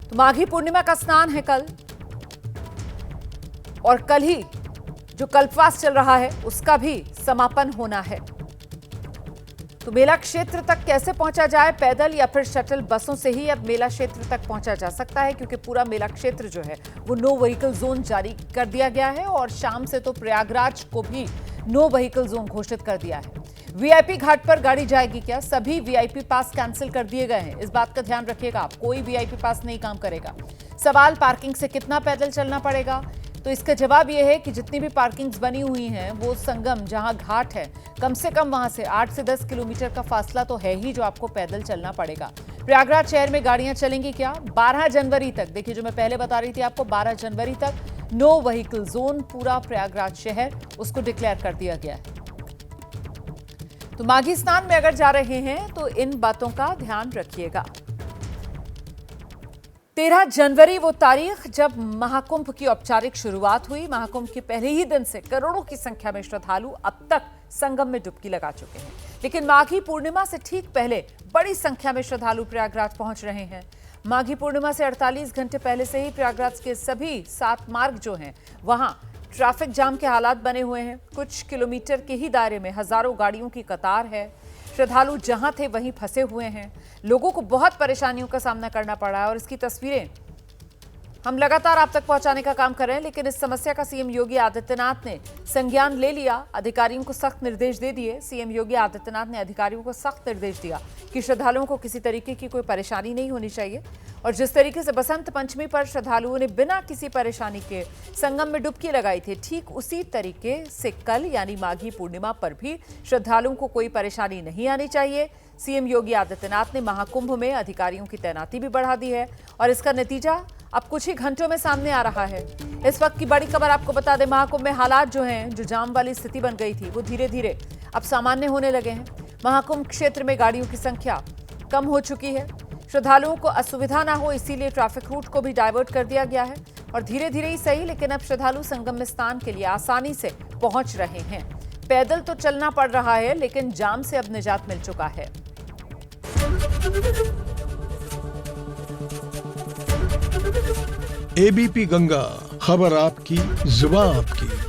तो माघी पूर्णिमा का स्नान है कल और कल ही जो कल्पवास चल रहा है उसका भी समापन होना है। तो मेला क्षेत्र तक कैसे पहुंचा जाए, पैदल या फिर शटल बसों से ही अब मेला क्षेत्र तक पहुंचा जा सकता है, क्योंकि पूरा मेला क्षेत्र जो है वो नो व्हीकल जोन जारी कर दिया गया है और शाम से तो प्रयागराज को भी नो व्हीकल जोन घोषित कर दिया है। वीआईपी घाट पर गाड़ी जाएगी क्या? सभी वीआईपी पास कैंसिल कर दिए गए हैं, इस बात का ध्यान रखिएगा आप। कोई वीआईपी पास नहीं काम करेगा। सवाल पार्किंग से कितना पैदल चलना पड़ेगा, तो इसका जवाब यह है कि जितनी भी पार्किंग्स बनी हुई हैं वो संगम जहां घाट है कम से कम वहां से 8 से 10 किलोमीटर का फासला तो है ही जो आपको पैदल चलना पड़ेगा। प्रयागराज शहर में गाड़ियां चलेंगी क्या? 12 जनवरी तक, देखिए जो मैं पहले बता रही थी आपको, 12 जनवरी तक नो व्हीकल जोन पूरा प्रयागराज शहर उसको डिक्लेयर कर दिया गया है। तो माघी स्नान में अगर जा रहे हैं तो इन बातों का ध्यान रखिएगा। 13 जनवरी वो तारीख जब महाकुंभ की औपचारिक शुरुआत हुई। महाकुंभ के पहले ही दिन से करोड़ों की संख्या में श्रद्धालु अब तक संगम में डुबकी लगा चुके हैं, लेकिन माघी पूर्णिमा से ठीक पहले बड़ी संख्या में श्रद्धालु प्रयागराज पहुंच रहे हैं। माघी पूर्णिमा से 48 घंटे पहले से ही प्रयागराज के सभी 7 मार्ग जो हैं वहां ट्रैफिक जाम के हालात बने हुए हैं। कुछ किलोमीटर के ही दायरे में हजारों गाड़ियों की कतार है। श्रद्धालु जहां थे वहीं फंसे हुए हैं। लोगों को बहुत परेशानियों का सामना करना पड़ा है और इसकी तस्वीरें हम लगातार आप तक पहुंचाने का काम कर रहे हैं, लेकिन इस समस्या का सीएम योगी आदित्यनाथ ने संज्ञान ले लिया। अधिकारियों को सख्त निर्देश दे दिए। सीएम योगी आदित्यनाथ ने अधिकारियों को सख्त निर्देश दिया कि श्रद्धालुओं को किसी तरीके की कोई परेशानी नहीं होनी चाहिए। और जिस तरीके से बसंत पंचमी पर श्रद्धालुओं ने बिना किसी परेशानी के संगम में डुबकी लगाई थी, ठीक उसी तरीके से कल यानी माघी पूर्णिमा पर भी श्रद्धालुओं को कोई परेशानी नहीं आनी चाहिए। सीएम योगी आदित्यनाथ ने महाकुंभ में अधिकारियों की तैनाती भी बढ़ा दी है और इसका नतीजा अब कुछ ही घंटों में सामने आ रहा है। इस वक्त की बड़ी खबर आपको बता दें, महाकुंभ में हालात जो हैं, जो जाम वाली स्थिति बन गई थी, वो धीरे धीरे अब सामान्य होने लगे हैं। महाकुंभ क्षेत्र में गाड़ियों की संख्या कम हो चुकी है। श्रद्धालुओं को असुविधा ना हो इसीलिए ट्रैफिक रूट को भी डाइवर्ट कर दिया गया है और धीरे धीरे ही सही, लेकिन अब श्रद्धालु संगम में स्नान के लिए आसानी से पहुंच रहे हैं। पैदल तो चलना पड़ रहा है, लेकिन जाम से अब निजात मिल चुका है। एबीपी गंगा, खबर आपकी, जुबान आपकी।